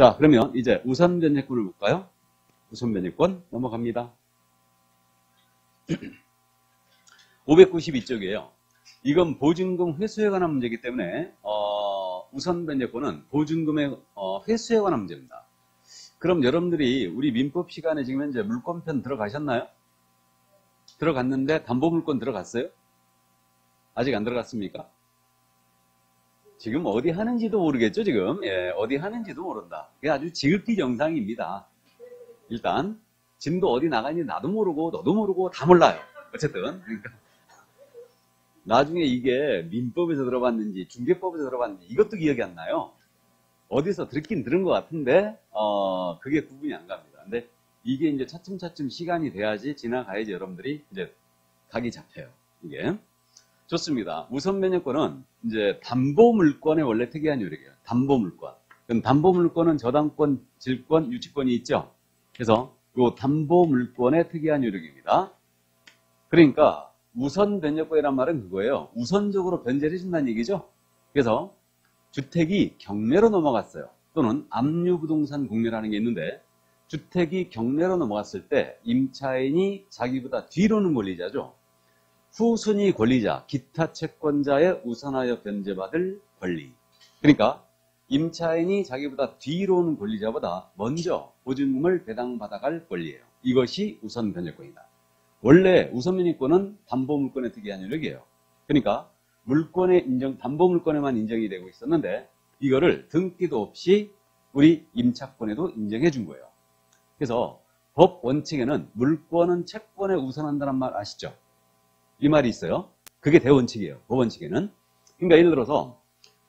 자, 그러면 이제 우선 변제권을 볼까요? 우선 변제권 넘어갑니다. 592쪽이에요. 이건 보증금 회수에 관한 문제이기 때문에 우선 변제권은 보증금의 회수에 관한 문제입니다. 그럼 여러분들이 우리 민법 시간에 지금 현재 물권편 들어가셨나요? 들어갔는데 담보물권 들어갔어요? 아직 안 들어갔습니까? 지금 어디 하는지도 모르겠죠, 지금? 예, 어디 하는지도 모른다. 그게 아주 지극히 정상입니다. 일단, 진도 어디 나가는지 나도 모르고, 너도 모르고, 다 몰라요. 어쨌든. 그러니까. 나중에 이게 민법에서 들어봤는지, 중개법에서 들어봤는지, 이것도 기억이 안 나요. 어디서 듣긴 들은 것 같은데, 그게 구분이 안 갑니다. 근데 이게 이제 차츰차츰 시간이 돼야지 지나가야지 여러분들이 이제 각이 잡혀요. 이게. 좋습니다. 우선 변제권은 이제 담보물권의 원래 특이한 요력이에요. 담보물권. 그럼 담보물권은 저당권, 질권, 유치권이 있죠. 그래서 이 담보물권의 특이한 요력입니다. 그러니까 우선 변제권이란 말은 그거예요. 우선적으로 변제를 해준다는 얘기죠. 그래서 주택이 경매로 넘어갔어요. 또는 압류부동산 공매라는 게 있는데 주택이 경매로 넘어갔을 때 임차인이 자기보다 뒤로는 권리자죠. 후순위 권리자, 기타 채권자에 우선하여 변제받을 권리. 그러니까 임차인이 자기보다 뒤로 오는 권리자보다 먼저 보증금을 배당받아갈 권리예요. 이것이 우선 변제권이다. 원래 우선 변제권은 담보물권의 특이한 요력이에요. 그러니까 물권의 인정, 담보물권에만 인정이 되고 있었는데 이거를 등기도 없이 우리 임차권에도 인정해 준 거예요. 그래서 법 원칙에는 물권은 채권에 우선한다는 말 아시죠? 이 말이 있어요. 그게 대원칙이에요. 법원칙에는. 그러니까 예를 들어서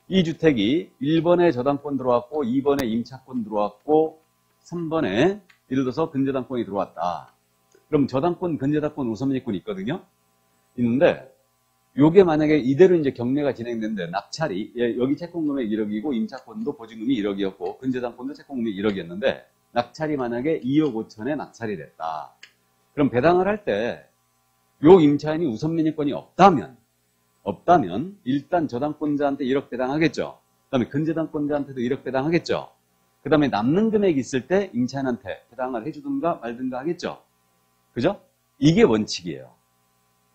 이 주택이 1번에 저당권 들어왔고 2번에 임차권 들어왔고 3번에 예를 들어서 근저당권이 들어왔다. 그럼 저당권, 근저당권, 우선변제권이 있거든요. 있는데 요게 만약에 이대로 이제 경매가 진행됐는데 낙찰이 여기 채권금액 1억이고 임차권도 보증금이 1억이었고 근저당권도 채권금이 1억이었는데 낙찰이 만약에 2억 5천에 낙찰이 됐다. 그럼 배당을 할 때 요 임차인이 우선 변제권이 없다면 일단 저당권자한테 1억 배당하겠죠. 그 다음에 근저당권자한테도 1억 배당하겠죠. 그 다음에 남는 금액이 있을 때 임차인한테 배당을 해주든가 말든가 하겠죠. 그죠? 이게 원칙이에요.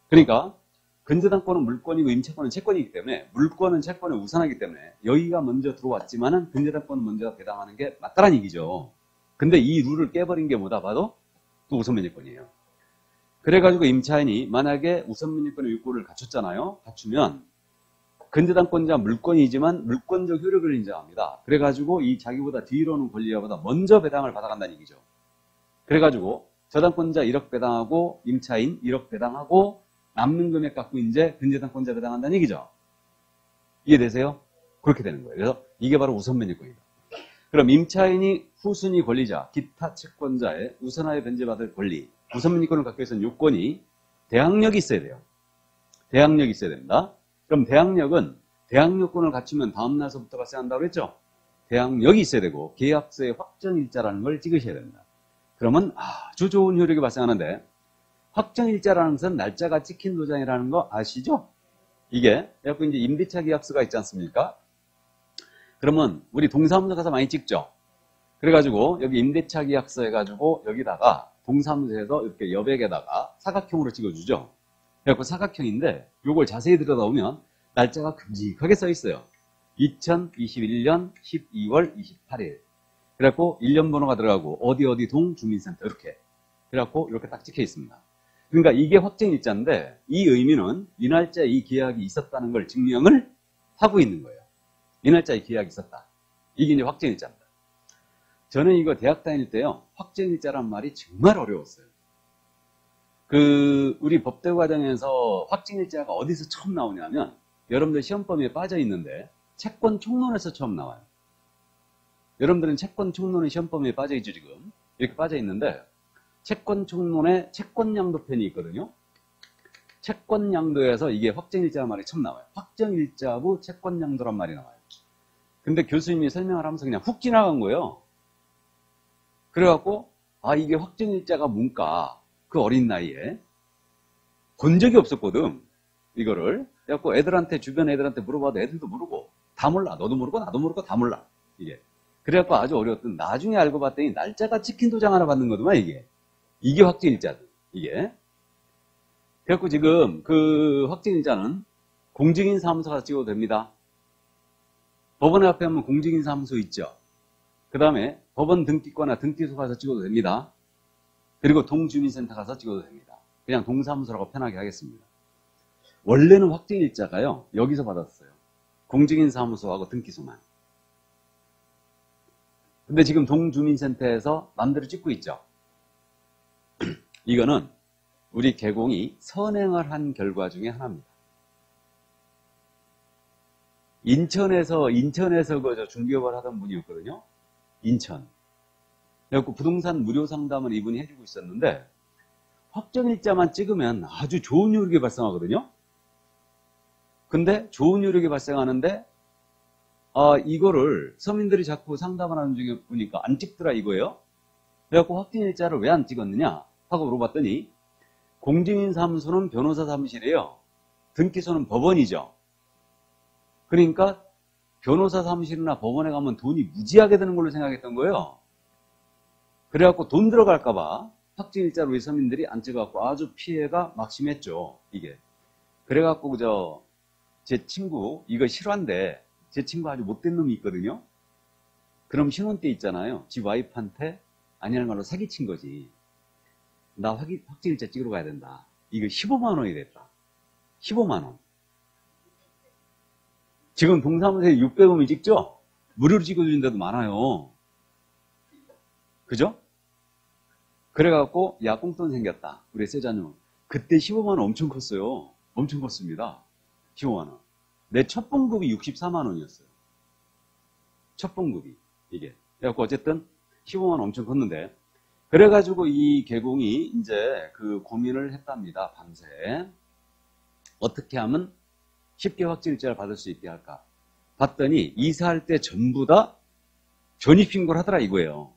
그러니까 근저당권은 물권이고 임차권은 채권이기 때문에 물권은 채권에 우선하기 때문에 여기가 먼저 들어왔지만은 근저당권은 먼저 배당하는 게 맞다란 얘기죠. 근데 이 룰을 깨버린 게 뭐다 봐도 또 우선 변제권이에요. 그래가지고 임차인이 만약에 우선 변제권의 요건을 갖췄잖아요. 갖추면 근저당권자 물권이지만 물권적 효력을 인정합니다. 그래가지고 이 자기보다 뒤로 오는 권리자보다 먼저 배당을 받아간다는 얘기죠. 그래가지고 저당권자 1억 배당하고 임차인 1억 배당하고 남는 금액 갖고 이제 근저당권자 배당한다는 얘기죠. 이해되세요? 그렇게 되는 거예요. 그래서 이게 바로 우선 변제권이다. 그럼 임차인이 후순위 권리자, 기타 채권자의 우선하여 변제받을 권리, 우선 변제권을 갖기 위해서는 요건이 대항력이 있어야 돼요. 대항력이 있어야 됩니다. 그럼 대항력은 대항 요건을 갖추면 다음 날서부터 발생한다고 했죠? 대항력이 있어야 되고 계약서의 확정일자라는 걸 찍으셔야 됩니다. 그러면 아주 좋은 효력이 발생하는데 확정일자라는 것은 날짜가 찍힌 도장이라는 거 아시죠? 이게 그래갖고 이제 임대차 계약서가 있지 않습니까? 그러면 우리 동사무소 가서 많이 찍죠? 그래가지고 여기 임대차 계약서 해가지고 여기다가 동사무소에서 이렇게 여백에다가 사각형으로 찍어주죠? 그래갖고 사각형인데 요걸 자세히 들여다보면 날짜가 큼직하게 써 있어요. 2021년 12월 28일. 그래갖고 1년 번호가 들어가고 어디 동 주민센터 이렇게. 그래갖고 이렇게 딱 찍혀 있습니다. 그러니까 이게 확정일자인데 이 의미는 이 날짜에 이 계약이 있었다는 걸 증명을 하고 있는 거예요. 이 날짜에 계약이 있었다. 이게 이제 확정일자입니다. 저는 이거 대학 다닐 때요. 확정일자란 말이 정말 어려웠어요. 우리 법대 과정에서 확정일자가 어디서 처음 나오냐면 여러분들 시험범위에 빠져 있는데 채권 총론에서 처음 나와요. 여러분들은 채권 총론의 시험범위에 빠져 있죠, 지금. 이렇게 빠져 있는데 채권 총론에 채권양도편이 있거든요. 채권양도에서 이게 확정일자란 말이 처음 나와요. 확정일자부 채권양도란 말이 나와요. 근데 교수님이 설명을 하면서 그냥 훅 지나간 거예요. 그래갖고 이게 확정일자가 뭔가 그 어린 나이에 본 적이 없었거든. 이거를. 그래갖고 애들한테 주변 애들한테 물어봐도 애들도 모르고 다 몰라. 너도 모르고 나도 모르고 다 몰라. 이게. 그래갖고 아주 어려웠던, 나중에 알고 봤더니 날짜가 찍힌 도장 하나 받는 거더만, 이게. 이게 확정일자죠, 이게. 그래갖고 지금 그 확정일자는 공증인 사무소 가서 찍어도 됩니다. 법원에 앞에 하면 공증인 사무소 있죠. 그 다음에 법원 등기과나 등기소 가서 찍어도 됩니다. 그리고 동주민센터 가서 찍어도 됩니다. 그냥 동사무소라고 편하게 하겠습니다. 원래는 확정일자가요, 여기서 받았어요. 공증인 사무소하고 등기소만. 근데 지금 동주민센터에서 마음대로 찍고 있죠. 이거는 우리 개공이 선행을 한 결과 중에 하나입니다. 인천에서 그 중개업을 하던 분이었거든요. 인천. 그래갖고 부동산 무료 상담을 이분이 해주고 있었는데, 확정일자만 찍으면 아주 좋은 효력이 발생하거든요. 근데 좋은 효력이 발생하는데, 이거를 서민들이 자꾸 상담을 하는 중에 보니까 안 찍더라 이거예요. 그래갖고 확정일자를 왜 안 찍었느냐 하고 물어봤더니, 공증인 사무소는 변호사 사무실이에요. 등기소는 법원이죠. 그러니까 변호사 사무실이나 법원에 가면 돈이 무지하게 드는 걸로 생각했던 거예요. 그래갖고 돈 들어갈까봐 확정일자로 우리 서민들이 안 찍어갖고 아주 피해가 막심했죠, 이게. 그래갖고 제 친구 이거 실화인데, 제 친구 아주 못된 놈이 있거든요. 그럼 신혼 때 있잖아요. 지 와이프한테 아니라는 말로 사기친 거지. 나 확정일자 찍으러 가야 된다. 이거 15만 원이 됐다. 15만 원. 지금 동사무소에 600원이 찍죠? 무료로 찍어주는 데도 많아요. 그죠? 그래갖고 야, 꽁돈 생겼다. 우리 세자님. 그때 15만 원 엄청 컸어요. 엄청 컸습니다. 15만 원. 내 첫 봉급이 64만 원이었어요. 첫 봉급이 이게. 그래갖고 어쨌든 15만 원 엄청 컸는데, 그래가지고 이 개공이 이제 그 고민을 했답니다. 밤새. 어떻게 하면 쉽게 확정일자를 받을 수 있게 할까? 봤더니 이사할 때 전부 다 전입신고를 하더라 이거예요.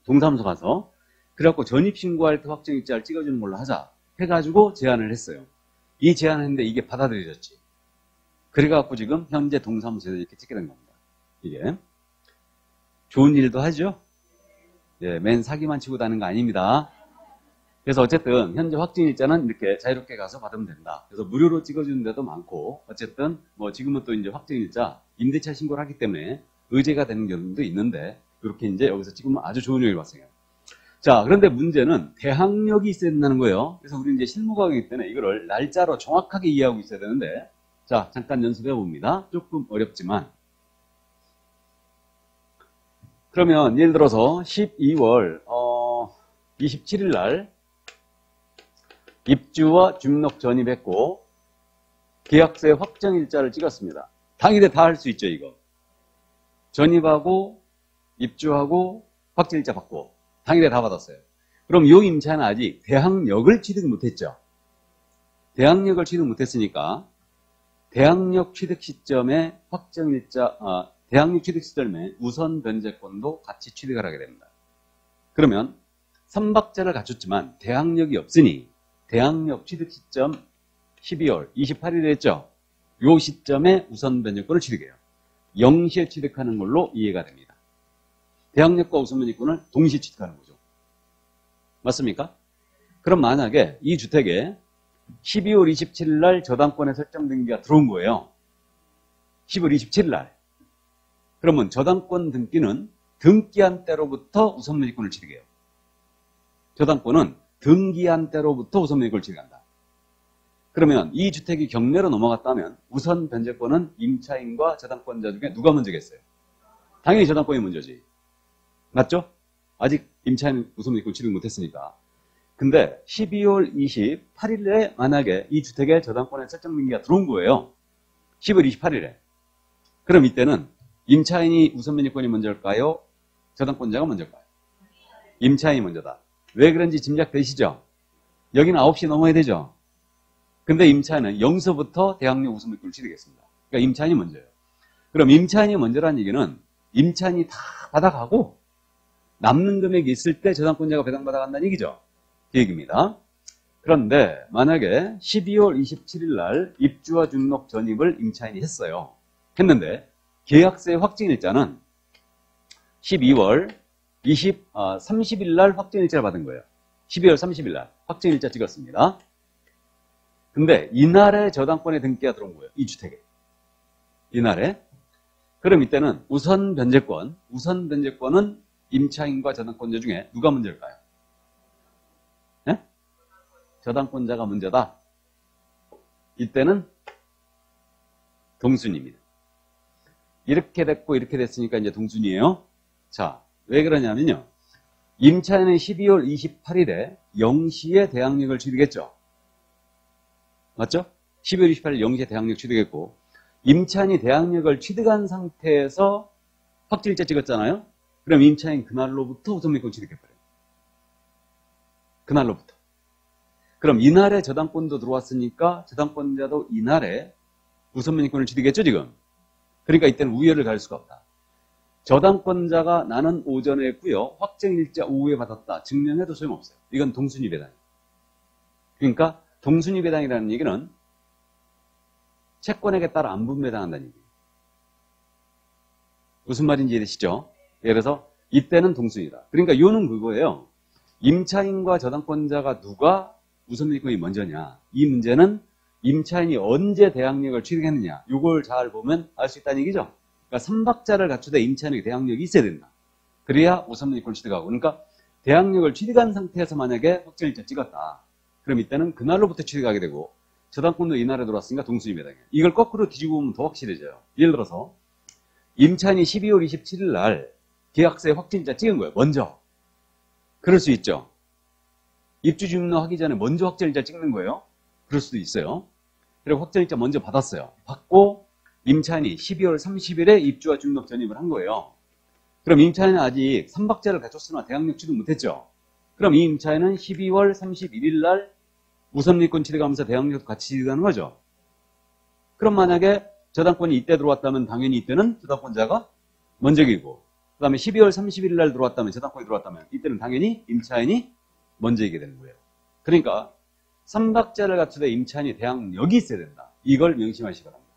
동사무소 가서. 그래갖고 전입신고할 때 확정일자를 찍어주는 걸로 하자 해가지고 제안을 했어을 이 제안을 했는데 이게 받아들여졌지. 그래갖고 지금 현재 동사무소에서 이렇게 찍게 된 겁니다. 이게. 좋은 일도 하죠? 예, 맨 사기만 치고 다는 거 아닙니다. 그래서 어쨌든 현재 확정일자는 이렇게 자유롭게 가서 받으면 된다. 그래서 무료로 찍어주는 데도 많고, 어쨌든 뭐 지금은 또 이제 확정일자 임대차 신고를 하기 때문에 의제가 되는 경우도 있는데, 이렇게 이제 여기서 찍으면 아주 좋은 효율이 발생해요. 자, 그런데 문제는 대항력이 있어야 된다는 거예요. 그래서 우리는 이제 실무과이기 때문에 이거를 날짜로 정확하게 이해하고 있어야 되는데, 자, 잠깐 연습해 봅니다. 조금 어렵지만. 그러면 예를 들어서 12월 27일 날 입주와 중록 전입했고 계약서의 확정일자를 찍었습니다. 당일에 다 할 수 있죠, 이거. 전입하고 입주하고 확정일자 받고 당일에 다 받았어요. 그럼 요 임차는 아직 대항력을 취득 못했죠. 대항력을 취득 못했으니까 대항력 취득 시점에 대항력 취득 시점에 우선 변제권도 같이 취득을 하게 됩니다. 그러면 3박자를 갖췄지만 대항력이 없으니 대항력 취득 시점 12월 28일에 했죠. 요 시점에 우선 변제권을 취득해요. 0시에 취득하는 걸로 이해가 됩니다. 대항력과 우선 변제권을 동시에 취득하는 거죠. 맞습니까? 그럼 만약에 이 주택에 12월 27일 날 저당권에 설정 등기가 들어온 거예요. 12월 27일 날. 그러면 저당권 등기는 등기한 때로부터 우선 변제권을 취득해요. 저당권은 등기한 때로부터 우선 변제권을 취득한다. 그러면 이 주택이 경매로 넘어갔다면 우선 변제권은 임차인과 저당권자 중에 누가 먼저겠어요? 당연히 저당권이 먼저지. 맞죠? 아직 임차인은 우선 변제권 취득 못했으니까. 근데 12월 28일에 만약에 이 주택에 저당권에 설정 등기가 들어온 거예요. 10월 28일에. 그럼 이때는 임차인이 우선 변제권이 먼저일까요? 저당권자가 먼저일까요? 임차인이 먼저다. 왜 그런지 짐작되시죠? 여기는 9시 넘어야 되죠? 근데 임차인은 0서부터 대항력 우선 변제권을 취득했습니다. 그러니까 임차인이 먼저예요. 그럼 임차인이 먼저라는 얘기는 임차인이 다 받아가고 남는 금액이 있을 때 저당권자가 배당받아간다는 얘기죠. 그 얘기입니다. 그런데 만약에 12월 27일 날 입주와 중록 전입을 임차인이 했어요. 했는데 계약서의 확정일자는 12월 30일 날 확정일자를 받은 거예요. 12월 30일 날 확정일자 찍었습니다. 근데 이날에 저당권에 등기가 들어온 거예요. 이 주택에. 이날에. 그럼 이때는 우선 변제권은 임차인과 저당권자 중에 누가 문제일까요? 네? 저당권자가 문제다. 이때는 동순입니다. 이렇게 됐고 이렇게 됐으니까 이제 동순이에요. 자, 왜 그러냐면요. 임차인은 12월 28일에 0시에 대항력을 취득했죠. 맞죠? 12월 28일 0시에 대항력 취득했고 임차인이 대항력을 취득한 상태에서 확정일자 찍었잖아요. 그럼 임차인 그날로부터 우선매권 취득해버려요. 그날로부터. 그럼 이날에 저당권도 들어왔으니까 저당권자도 이날에 우선매권을 취득했죠 지금. 그러니까 이때는 우회를 가할 수가 없다. 저당권자가 나는 오전에 했고요. 확정일자 오후에 받았다. 증명해도 소용없어요. 이건 동순위 배당이에요. 그러니까 동순위 배당이라는 얘기는 채권액에 따라 안 분배당한다는 얘기예요. 무슨 말인지 이해되시죠? 예를 들어서 이때는 동순위다. 그러니까 요는 그거예요. 임차인과 저당권자가 누가 우선매권이 먼저냐. 이 문제는 임차인이 언제 대항력을 취득했느냐. 요걸 잘 보면 알 수 있다는 얘기죠. 그러니까 3박자를 갖추되 임차인에게 대항력이 있어야 된다. 그래야 우선매권을 취득하고. 그러니까 대항력을 취득한 상태에서 만약에 확정일자 찍었다. 그럼 이때는 그날로부터 취득하게 되고 저당권도 이날에 들어왔으니까 동순위 배당이에요. 이걸 거꾸로 뒤집어 보면 더 확실해져요. 예를 들어서 임차인이 12월 27일 날 계약서에 확정일자 찍은 거예요. 먼저. 그럴 수 있죠. 입주 주민등록하기 전에 먼저 확정일자 찍는 거예요. 그럴 수도 있어요. 그리고 확정일자 먼저 받았어요. 받고 임차인이 12월 30일에 입주와 주민등록 전입을 한 거예요. 그럼 임차인은 아직 3박자를 갖췄으나 대항력 취득 못했죠. 그럼 이 임차인은 12월 31일 날 우선리권 취득하면서 대항력도 같이 취득하는 거죠. 그럼 만약에 저당권이 이때 들어왔다면 당연히 이때는 저당권자가 먼저 이기고 그 다음에 12월 30일 날 들어왔다면 저당권이 들어왔다면 이때는 당연히 임차인이 먼저 이기게 되는 거예요. 그러니까 3박자를 갖추되 임차인이 대항력이 있어야 된다. 이걸 명심하시기 바랍니다.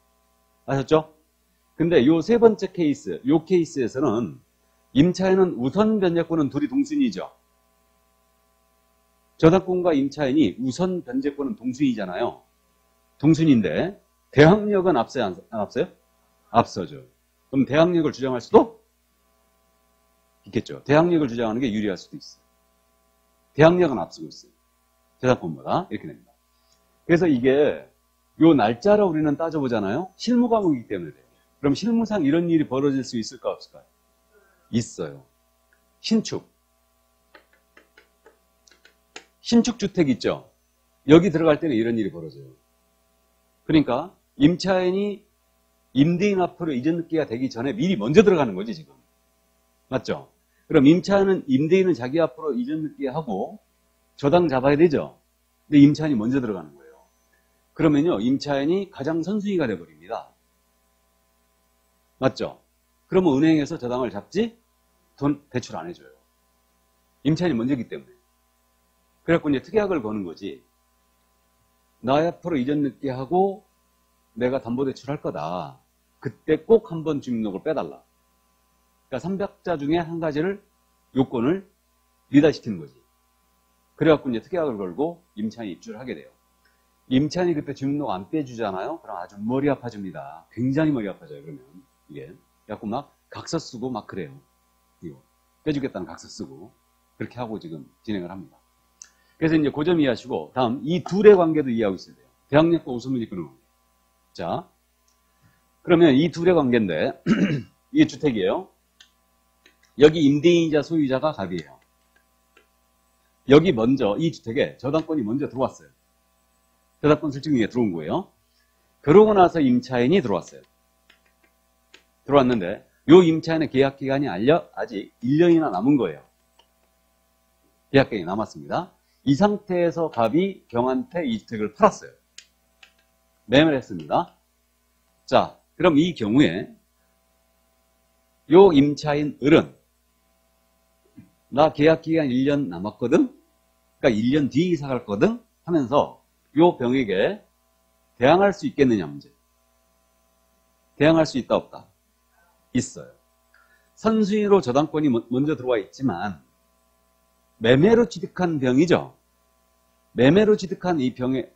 아셨죠? 근데 요 세 번째 케이스, 요 케이스에서는 임차인은 우선 변제권은 둘이 동순이죠. 저당권과 임차인이 우선 변제권은 동순이잖아요. 동순인데 대항력은 앞서요? 안 앞서요? 앞서죠. 그럼 대항력을 주장할 수도 있겠죠. 대항력을 주장하는 게 유리할 수도 있어요. 대항력은 앞서고 있어요. 저당권보다 이렇게 됩니다. 그래서 이게 요 날짜를 우리는 따져보잖아요. 실무 과목이기 때문에 돼요. 그럼 실무상 이런 일이 벌어질 수 있을까 없을까요? 있어요. 신축 주택 있죠? 여기 들어갈 때는 이런 일이 벌어져요. 그러니까 임차인이 임대인 앞으로 이전 등기가 되기 전에 미리 먼저 들어가는 거지 지금. 맞죠? 그럼 임대인은 자기 앞으로 이전 등기하고 저당 잡아야 되죠? 근데 임차인이 먼저 들어가는 거예요. 그러면요 임차인이 가장 선순위가 돼버립니다. 맞죠? 그러면 은행에서 저당을 잡지 돈 대출 안 해줘요. 임차인이 먼저기 때문에. 그래갖고 이제 특약을 거는 거지. 나 앞으로 이전 등기하고 내가 담보대출할 거다. 그때 꼭 한번 주민등록을 빼달라. 그러니까 3박자 중에 한 가지를 요건을 미달시키는 거지. 그래갖고 이제 특약을 걸고 임차인이 입주를 하게 돼요. 임차인이 그때 주민등록 안 빼주잖아요. 그럼 아주 머리 아파집니다. 굉장히 머리 아파져요. 그러면 이게 그래갖고 막 각서 쓰고 막 그래요. 이거 빼주겠다는 각서 쓰고 그렇게 하고 지금 진행을 합니다. 그래서 이제 그 점 이해하시고 다음 이 둘의 관계도 이해하고 있어야 돼요. 대항력과 우선물이 끄는 관계. 자, 그러면 이 둘의 관계인데 이게 주택이에요. 여기 임대인이자 소유자가 갑이에요. 여기 먼저 이 주택에 저당권이 먼저 들어왔어요. 저당권 설정위에 들어온 거예요. 그러고 나서 임차인이 들어왔어요. 들어왔는데 요 임차인의 계약기간이 아직 1년이나 남은 거예요. 계약기간이 남았습니다. 이 상태에서 갑이 경한테 이 주택을 팔았어요. 매매를 했습니다. 자, 그럼 이 경우에 요 임차인 을은 나 계약기간 1년 남았거든? 그러니까 1년 뒤에 이사 갈 거든? 하면서 요 병에게 대항할 수 있겠느냐 문제. 대항할 수 있다 없다? 있어요. 선순위로 저당권이 먼저 들어와 있지만 매매로 취득한 병이죠. 매매로 취득한 이 병에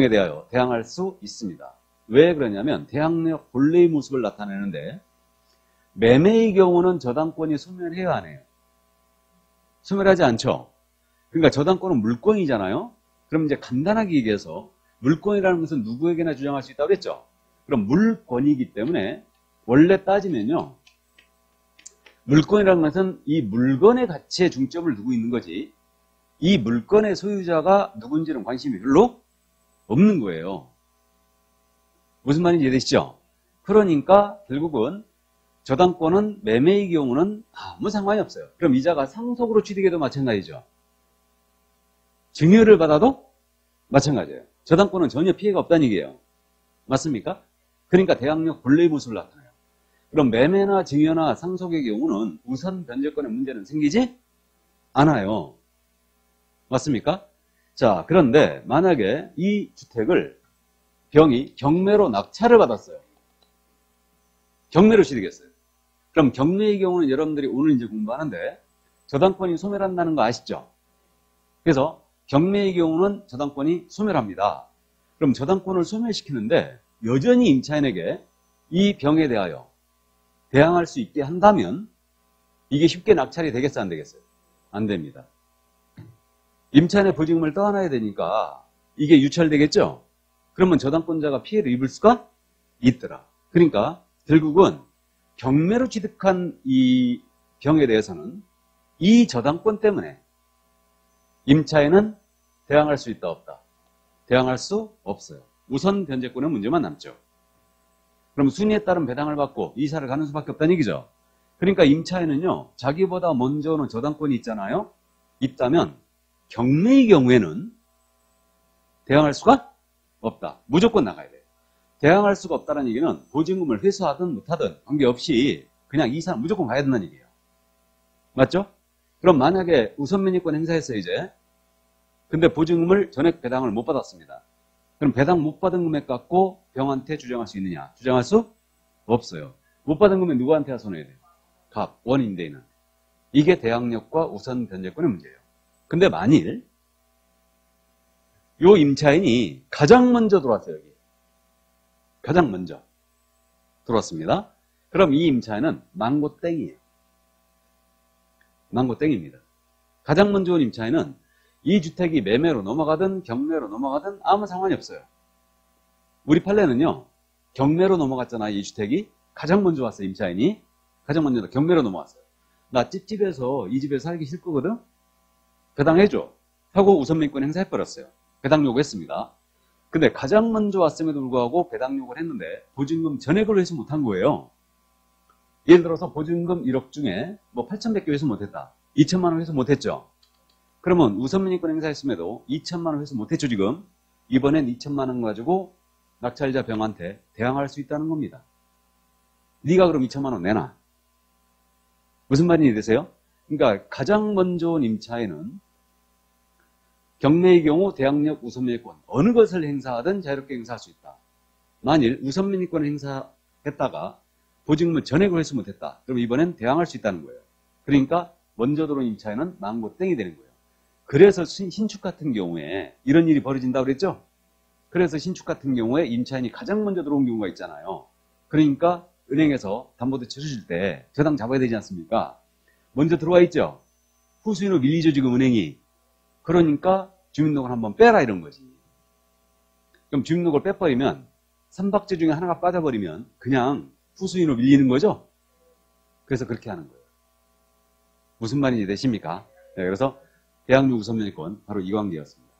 대하여 대항할 수 있습니다. 왜 그러냐면 대항력 본래의 모습을 나타내는데 매매의 경우는 저당권이 소멸해야 하네요. 소멸하지 않죠. 그러니까 저당권은 물권이잖아요. 그럼 이제 간단하게 얘기해서 물권이라는 것은 누구에게나 주장할 수 있다고 그랬죠. 그럼 물권이기 때문에 원래 따지면요. 물권이라는 것은 이 물건의 가치에 중점을 두고 있는 거지 이 물건의 소유자가 누군지는 관심이 별로 없는 거예요. 무슨 말인지 이해되시죠? 그러니까 결국은 저당권은 매매의 경우는 아무 상관이 없어요. 그럼 이자가 상속으로 취득해도 마찬가지죠. 증여를 받아도 마찬가지예요. 저당권은 전혀 피해가 없다는 얘기예요. 맞습니까? 그러니까 대항력 본래의 모습을 나타내요. 그럼 매매나 증여나 상속의 경우는 우선 변제권의 문제는 생기지 않아요. 맞습니까? 자, 그런데 만약에 이 주택을 병이 경매로 낙찰을 받았어요. 경매로 취득했어요. 그럼 경매의 경우는 여러분들이 오늘 이제 공부하는데 저당권이 소멸한다는 거 아시죠? 그래서 경매의 경우는 저당권이 소멸합니다. 그럼 저당권을 소멸시키는데 여전히 임차인에게 이 병에 대하여 대항할 수 있게 한다면 이게 쉽게 낙찰이 되겠어요? 안 되겠어요? 안 됩니다. 임차인의 보증금을 떠안아야 되니까 이게 유찰되겠죠? 그러면 저당권자가 피해를 입을 수가 있더라. 그러니까 결국은 경매로 취득한 이 병에 대해서는 이 저당권 때문에 임차인은 대항할 수 있다 없다? 대항할 수 없어요. 우선 변제권의 문제만 남죠. 그럼 순위에 따른 배당을 받고 이사를 가는 수밖에 없다는 얘기죠. 그러니까 임차인은요. 자기보다 먼저 오는 저당권이 있잖아요. 있다면 경매의 경우에는 대항할 수가 없다. 무조건 나가야 돼요. 대항할 수가 없다는 얘기는 보증금을 회수하든 못하든 관계없이 그냥 이사는 무조건 가야 된다는 얘기예요. 맞죠? 그럼 만약에 우선면의권 행사했어요 이제. 근데 보증금을 전액 배당을 못 받았습니다. 그럼 배당 못 받은 금액 갖고 병한테 주장할 수 있느냐? 주장할 수 없어요. 못 받은 금액 누구한테 하소내야 돼요? 갑, 원임대인은. 이게 대항력과 우선 변제권의 문제예요. 근데 만일 요 임차인이 가장 먼저 들어왔어요. 여기. 가장 먼저 들어왔습니다. 그럼 이 임차인은 망고땡이에요. 망고땡입니다. 가장 먼저 온 임차인은 이 주택이 매매로 넘어가든 경매로 넘어가든 아무 상관이 없어요. 우리 판례는요. 경매로 넘어갔잖아요. 이 주택이. 가장 먼저 왔어요. 임차인이. 가장 먼저 경매로 넘어왔어요. 나 찝찝해서 이 집에 살기 싫거든. 배당해줘. 하고 우선민권 행사해버렸어요. 배당 요구했습니다. 근데 가장 먼저 왔음에도 불구하고 배당 요구를 했는데 보증금 전액을 회수 못한 거예요. 예를 들어서 보증금 1억 중에 뭐 8,100개 회수 못했다. 2천만 원 회수 못했죠. 그러면 우선민권 행사했음에도 2천만 원 회수 못했죠 지금. 이번엔 2천만 원 가지고 낙찰자 병한테 대항할 수 있다는 겁니다. 네가 그럼 2천만 원 내놔. 무슨 말인지 되세요? 그러니까 가장 먼저 온 임차인은 경매의 경우 대항력 우선민권 어느 것을 행사하든 자유롭게 행사할 수 있다. 만일 우선민권을 행사했다가 보증금을 전액을 회수 못했다. 그럼 이번엔 대항할 수 있다는 거예요. 그러니까 먼저 들어온 임차인은 망고땡이 되는 거예요. 그래서 신축 같은 경우에 이런 일이 벌어진다고 그랬죠? 그래서 신축 같은 경우에 임차인이 가장 먼저 들어온 경우가 있잖아요. 그러니까 은행에서 담보대출 해줄 때 저당 잡아야 되지 않습니까? 먼저 들어와 있죠? 후수인으로 밀리죠 지금 은행이. 그러니까 주민등록을 한번 빼라 이런 거지. 그럼 주민등록을 빼버리면 3박제 중에 하나가 빠져버리면 그냥 후수인으로 밀리는 거죠? 그래서 그렇게 하는 거예요. 무슨 말인지 되십니까? 네, 그래서 대항력 우선면권 바로 이 관계였습니다.